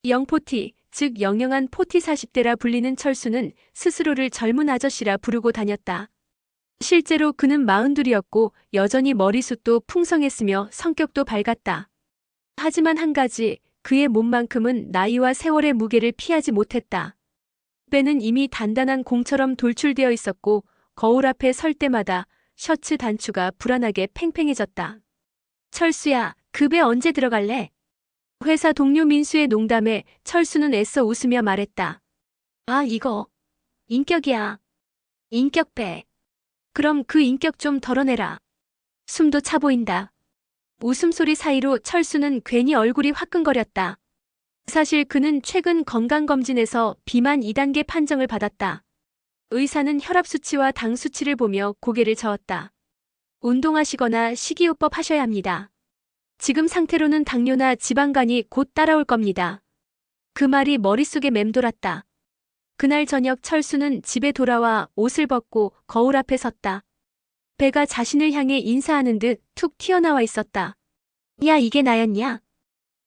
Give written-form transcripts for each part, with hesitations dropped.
영포티, 즉 영영한 포티 40대라 불리는 철수는 스스로를 젊은 아저씨라 부르고 다녔다. 실제로 그는 42이었고 여전히 머리숱도 풍성했으며 성격도 밝았다. 하지만 한 가지, 그의 몸만큼은 나이와 세월의 무게를 피하지 못했다. 배는 이미 단단한 공처럼 돌출되어 있었고 거울 앞에 설 때마다 셔츠 단추가 불안하게 팽팽해졌다. 철수야, 그 배 언제 들어갈래? 회사 동료 민수의 농담에 철수는 애써 웃으며 말했다. 아, 이거 인격이야. 인격배. 그럼 그 인격 좀 덜어내라. 숨도 차 보인다. 웃음소리 사이로 철수는 괜히 얼굴이 화끈거렸다. 사실 그는 최근 건강검진에서 비만 2단계 판정을 받았다. 의사는 혈압 수치와 당 수치를 보며 고개를 저었다. 운동하시거나 식이요법 하셔야 합니다. 지금 상태로는 당뇨나 지방간이 곧 따라올 겁니다. 그 말이 머릿속에 맴돌았다. 그날 저녁 철수는 집에 돌아와 옷을 벗고 거울 앞에 섰다. 배가 자신을 향해 인사하는 듯 툭 튀어나와 있었다. 야, 이게 나였냐?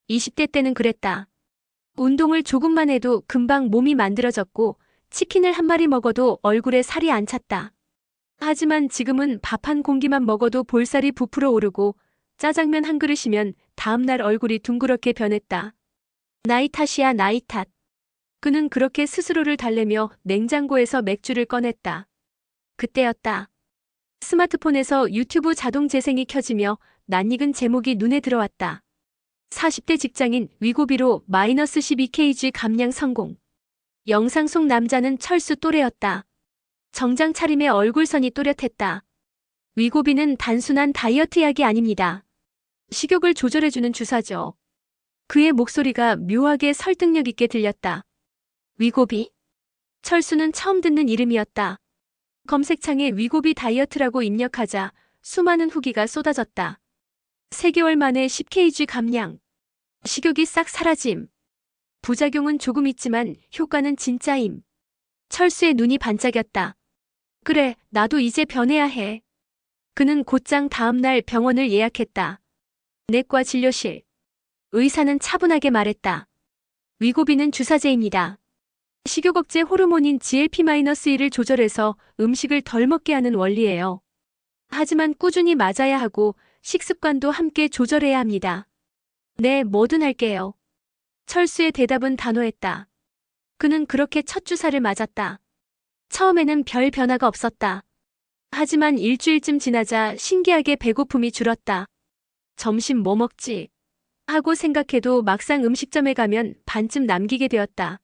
20대 때는 그랬다. 운동을 조금만 해도 금방 몸이 만들어졌고 치킨을 한 마리 먹어도 얼굴에 살이 안 찼다. 하지만 지금은 밥 한 공기만 먹어도 볼살이 부풀어 오르고 짜장면 한 그릇이면 다음날 얼굴이 둥그렇게 변했다. 나이 탓이야, 나이 탓. 그는 그렇게 스스로를 달래며 냉장고에서 맥주를 꺼냈다. 그때였다. 스마트폰에서 유튜브 자동 재생이 켜지며 낯익은 제목이 눈에 들어왔다. 40대 직장인 위고비로 마이너스 12kg 감량 성공. 영상 속 남자는 철수 또래였다. 정장 차림에 얼굴선이 또렷했다. 위고비는 단순한 다이어트 약이 아닙니다. 식욕을 조절해주는 주사죠. 그의 목소리가 묘하게 설득력 있게 들렸다. 위고비? 철수는 처음 듣는 이름이었다. 검색창에 위고비 다이어트라고 입력하자 수많은 후기가 쏟아졌다. 3개월 만에 10kg 감량. 식욕이 싹 사라짐. 부작용은 조금 있지만 효과는 진짜임. 철수의 눈이 반짝였다. 그래, 나도 이제 변해야 해. 그는 곧장 다음날 병원을 예약했다. 내과 진료실. 의사는 차분하게 말했다. 위고비는 주사제입니다. 식욕 억제 호르몬인 GLP-1을 조절해서 음식을 덜 먹게 하는 원리예요. 하지만 꾸준히 맞아야 하고 식습관도 함께 조절해야 합니다. 네, 뭐든 할게요. 철수의 대답은 단호했다. 그는 그렇게 첫 주사를 맞았다. 처음에는 별 변화가 없었다. 하지만 일주일쯤 지나자 신기하게 배고픔이 줄었다. 점심 뭐 먹지? 하고 생각해도 막상 음식점에 가면 반쯤 남기게 되었다.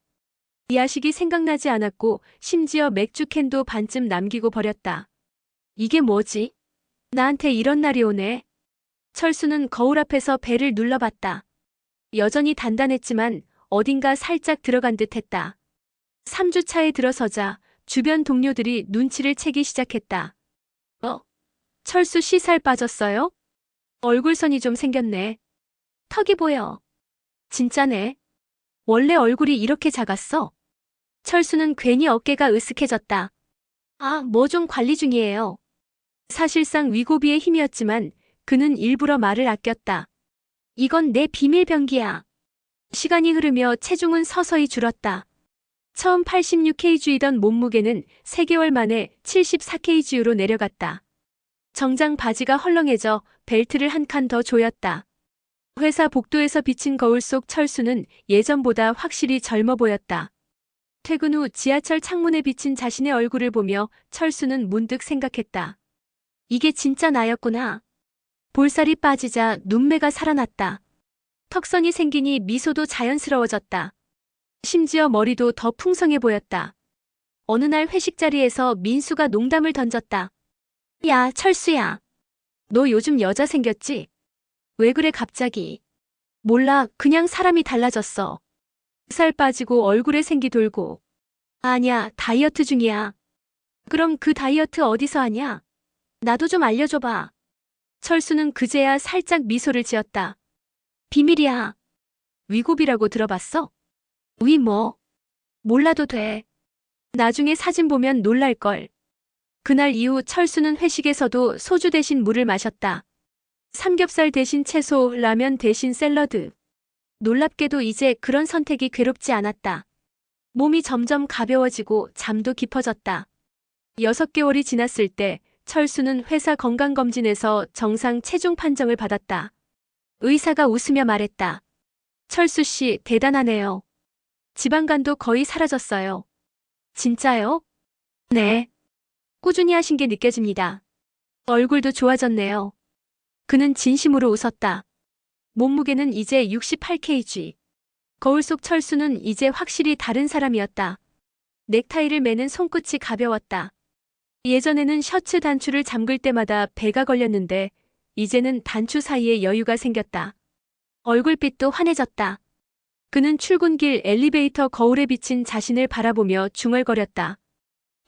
야식이 생각나지 않았고 심지어 맥주 캔도 반쯤 남기고 버렸다. 이게 뭐지? 나한테 이런 날이 오네. 철수는 거울 앞에서 배를 눌러봤다. 여전히 단단했지만 어딘가 살짝 들어간 듯했다. 3주차에 들어서자 주변 동료들이 눈치를 채기 시작했다. 철수 씨 살 빠졌어요? 얼굴선이 좀 생겼네. 턱이 보여. 진짜네. 원래 얼굴이 이렇게 작았어? 철수는 괜히 어깨가 으쓱해졌다. 아, 뭐 좀 관리 중이에요. 사실상 위고비의 힘이었지만 그는 일부러 말을 아꼈다. 이건 내 비밀 병기야. 시간이 흐르며 체중은 서서히 줄었다. 처음 86kg이던 몸무게는 3개월 만에 74kg로 내려갔다. 정장 바지가 헐렁해져 벨트를 한 칸 더 조였다. 회사 복도에서 비친 거울 속 철수는 예전보다 확실히 젊어 보였다. 퇴근 후 지하철 창문에 비친 자신의 얼굴을 보며 철수는 문득 생각했다. 이게 진짜 나였구나. 볼살이 빠지자 눈매가 살아났다. 턱선이 생기니 미소도 자연스러워졌다. 심지어 머리도 더 풍성해 보였다. 어느 날 회식 자리에서 민수가 농담을 던졌다. 야, 철수야. 너 요즘 여자 생겼지? 왜 그래 갑자기? 몰라, 그냥 사람이 달라졌어. 살 빠지고 얼굴에 생기 돌고. 아니야, 다이어트 중이야. 그럼 그 다이어트 어디서 하냐? 나도 좀 알려줘봐. 철수는 그제야 살짝 미소를 지었다. 비밀이야. 위고비라고 들어봤어? 위 뭐? 몰라도 돼. 나중에 사진 보면 놀랄걸. 그날 이후 철수는 회식에서도 소주 대신 물을 마셨다. 삼겹살 대신 채소, 라면 대신 샐러드. 놀랍게도 이제 그런 선택이 괴롭지 않았다. 몸이 점점 가벼워지고 잠도 깊어졌다. 6개월이 지났을 때 철수는 회사 건강검진에서 정상 체중 판정을 받았다. 의사가 웃으며 말했다. 철수 씨, 대단하네요. 지방간도 거의 사라졌어요. 진짜요? 네. 꾸준히 하신 게 느껴집니다. 얼굴도 좋아졌네요. 그는 진심으로 웃었다. 몸무게는 이제 68kg. 거울 속 철수는 이제 확실히 다른 사람이었다. 넥타이를 매는 손끝이 가벼웠다. 예전에는 셔츠 단추를 잠글 때마다 배가 걸렸는데 이제는 단추 사이에 여유가 생겼다. 얼굴빛도 환해졌다. 그는 출근길 엘리베이터 거울에 비친 자신을 바라보며 중얼거렸다.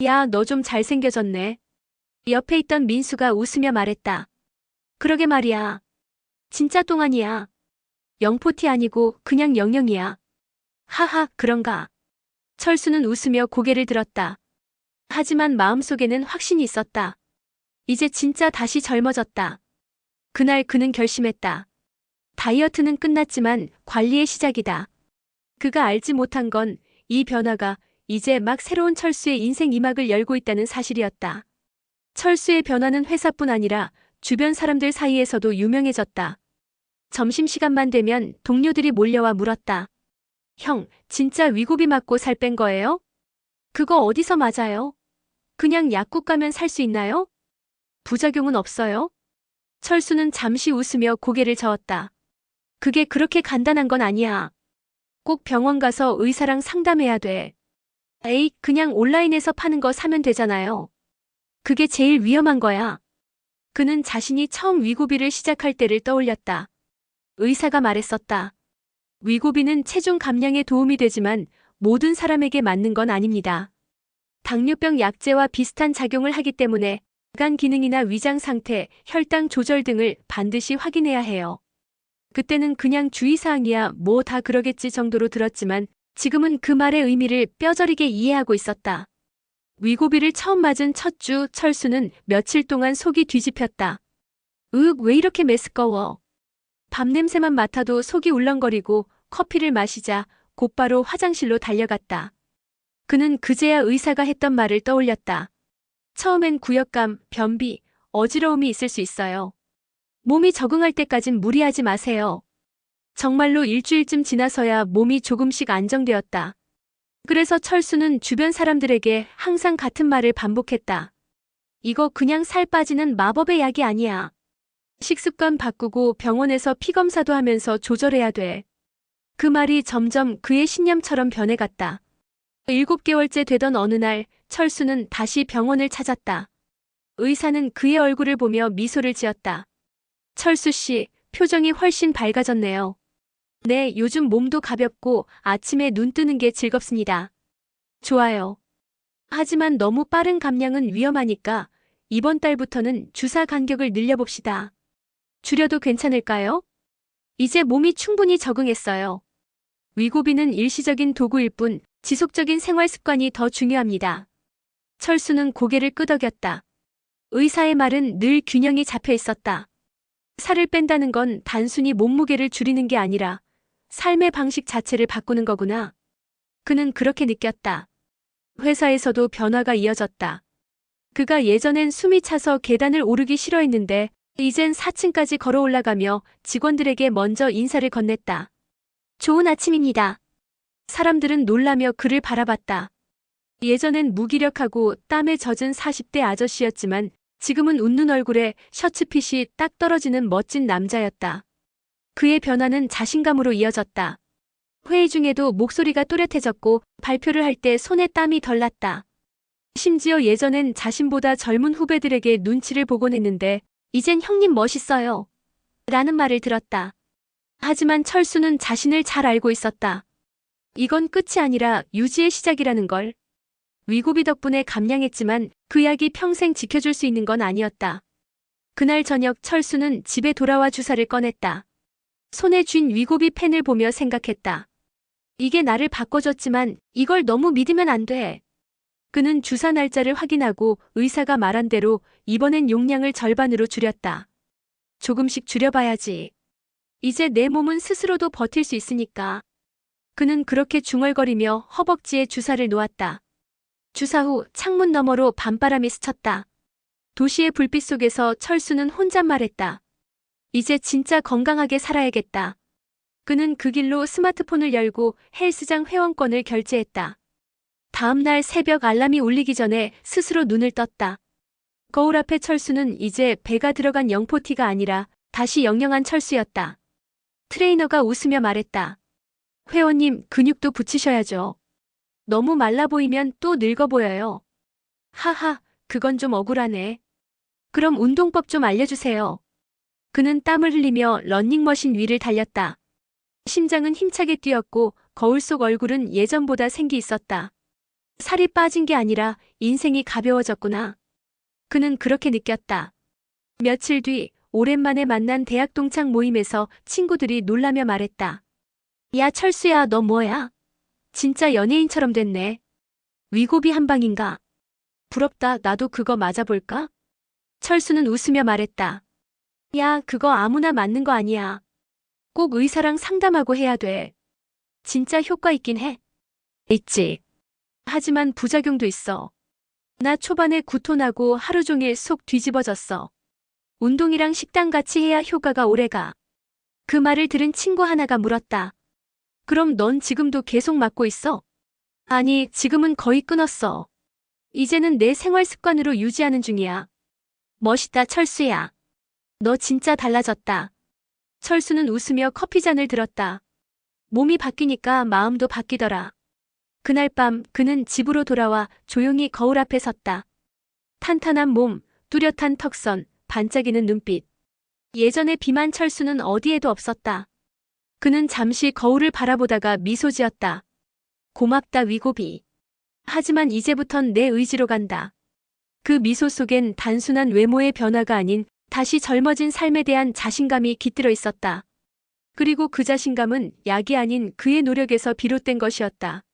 야, 너 좀 잘생겨졌네. 옆에 있던 민수가 웃으며 말했다. 그러게 말이야. 진짜 똥아니야. 영포티 아니고 그냥 영영이야. 하하, 그런가. 철수는 웃으며 고개를 들었다. 하지만 마음속에는 확신이 있었다. 이제 진짜 다시 젊어졌다. 그날 그는 결심했다. 다이어트는 끝났지만 관리의 시작이다. 그가 알지 못한 건 이 변화가 이제 막 새로운 철수의 인생 이막을 열고 있다는 사실이었다. 철수의 변화는 회사뿐 아니라 주변 사람들 사이에서도 유명해졌다. 점심시간만 되면 동료들이 몰려와 물었다. 형, 진짜 위고비 맞고 살 뺀 거예요? 그거 어디서 맞아요? 그냥 약국 가면 살 수 있나요? 부작용은 없어요? 철수는 잠시 웃으며 고개를 저었다. 그게 그렇게 간단한 건 아니야. 꼭 병원 가서 의사랑 상담해야 돼. 에이, 그냥 온라인에서 파는 거 사면 되잖아요. 그게 제일 위험한 거야. 그는 자신이 처음 위고비를 시작할 때를 떠올렸다. 의사가 말했었다. 위고비는 체중 감량에 도움이 되지만 모든 사람에게 맞는 건 아닙니다. 당뇨병 약제와 비슷한 작용을 하기 때문에 간 기능이나 위장 상태, 혈당 조절 등을 반드시 확인해야 해요. 그때는 그냥 주의사항이야 뭐 다 그러겠지 정도로 들었지만 지금은 그 말의 의미를 뼈저리게 이해하고 있었다. 위고비를 처음 맞은 첫 주 철수는 며칠 동안 속이 뒤집혔다. 왜 이렇게 메스꺼워. 밥 냄새만 맡아도 속이 울렁거리고 커피를 마시자 곧바로 화장실로 달려갔다. 그는 그제야 의사가 했던 말을 떠올렸다. 처음엔 구역감, 변비, 어지러움이 있을 수 있어요. 몸이 적응할 때까진 무리하지 마세요. 정말로 일주일쯤 지나서야 몸이 조금씩 안정되었다. 그래서 철수는 주변 사람들에게 항상 같은 말을 반복했다. 이거 그냥 살 빠지는 마법의 약이 아니야. 식습관 바꾸고 병원에서 피검사도 하면서 조절해야 돼. 그 말이 점점 그의 신념처럼 변해갔다. 7개월째 되던 어느 날 철수는 다시 병원을 찾았다. 의사는 그의 얼굴을 보며 미소를 지었다. 철수 씨, 표정이 훨씬 밝아졌네요. 네, 요즘 몸도 가볍고 아침에 눈 뜨는 게 즐겁습니다. 좋아요. 하지만 너무 빠른 감량은 위험하니까 이번 달부터는 주사 간격을 늘려봅시다. 줄여도 괜찮을까요? 이제 몸이 충분히 적응했어요. 위고비는 일시적인 도구일 뿐 지속적인 생활 습관이 더 중요합니다. 철수는 고개를 끄덕였다. 의사의 말은 늘 균형이 잡혀 있었다. 살을 뺀다는 건 단순히 몸무게를 줄이는 게 아니라 삶의 방식 자체를 바꾸는 거구나. 그는 그렇게 느꼈다. 회사에서도 변화가 이어졌다. 그가 예전엔 숨이 차서 계단을 오르기 싫어했는데 이젠 4층까지 걸어 올라가며 직원들에게 먼저 인사를 건넸다. 좋은 아침입니다. 사람들은 놀라며 그를 바라봤다. 예전엔 무기력하고 땀에 젖은 40대 아저씨였지만 지금은 웃는 얼굴에 셔츠핏이 딱 떨어지는 멋진 남자였다. 그의 변화는 자신감으로 이어졌다. 회의 중에도 목소리가 또렷해졌고 발표를 할 때 손에 땀이 덜 났다. 심지어 예전엔 자신보다 젊은 후배들에게 눈치를 보곤 했는데 이젠 형님 멋있어요. 라는 말을 들었다. 하지만 철수는 자신을 잘 알고 있었다. 이건 끝이 아니라 유지의 시작이라는 걸. 위고비 덕분에 감량했지만 그 약이 평생 지켜줄 수 있는 건 아니었다. 그날 저녁 철수는 집에 돌아와 주사를 꺼냈다. 손에 쥔 위고비 펜을 보며 생각했다. 이게 나를 바꿔줬지만 이걸 너무 믿으면 안 돼. 그는 주사 날짜를 확인하고 의사가 말한 대로 이번엔 용량을 절반으로 줄였다. 조금씩 줄여봐야지. 이제 내 몸은 스스로도 버틸 수 있으니까. 그는 그렇게 중얼거리며 허벅지에 주사를 놓았다. 주사 후 창문 너머로 밤바람이 스쳤다. 도시의 불빛 속에서 철수는 혼잣말했다. 이제 진짜 건강하게 살아야겠다. 그는 그 길로 스마트폰을 열고 헬스장 회원권을 결제했다. 다음 날 새벽 알람이 울리기 전에 스스로 눈을 떴다. 거울 앞에 철수는 이제 배가 들어간 영포티가 아니라 다시 영영한 철수였다. 트레이너가 웃으며 말했다. 회원님, 근육도 붙이셔야죠. 너무 말라 보이면 또 늙어 보여요. 하하, 그건 좀 억울하네. 그럼 운동법 좀 알려주세요. 그는 땀을 흘리며 러닝머신 위를 달렸다. 심장은 힘차게 뛰었고 거울 속 얼굴은 예전보다 생기 있었다. 살이 빠진 게 아니라 인생이 가벼워졌구나. 그는 그렇게 느꼈다. 며칠 뒤 오랜만에 만난 대학 동창 모임에서 친구들이 놀라며 말했다. 야, 철수야, 너 뭐야? 진짜 연예인처럼 됐네. 위고비 한 방인가? 부럽다. 나도 그거 맞아볼까? 철수는 웃으며 말했다. 야, 그거 아무나 맞는 거 아니야. 꼭 의사랑 상담하고 해야 돼. 진짜 효과 있긴 해. 있지. 하지만 부작용도 있어. 나 초반에 구토나고 하루 종일 속 뒤집어졌어. 운동이랑 식단 같이 해야 효과가 오래가. 그 말을 들은 친구 하나가 물었다. 그럼 넌 지금도 계속 맞고 있어? 아니, 지금은 거의 끊었어. 이제는 내 생활 습관으로 유지하는 중이야. 멋있다, 철수야. 너 진짜 달라졌다. 철수는 웃으며 커피잔을 들었다. 몸이 바뀌니까 마음도 바뀌더라. 그날 밤 그는 집으로 돌아와 조용히 거울 앞에 섰다. 탄탄한 몸, 뚜렷한 턱선, 반짝이는 눈빛. 예전의 비만 철수는 어디에도 없었다. 그는 잠시 거울을 바라보다가 미소 지었다. 고맙다, 위고비. 하지만 이제부턴 내 의지로 간다. 그 미소 속엔 단순한 외모의 변화가 아닌 다시 젊어진 삶에 대한 자신감이 깃들어 있었다. 그리고 그 자신감은 약이 아닌 그의 노력에서 비롯된 것이었다.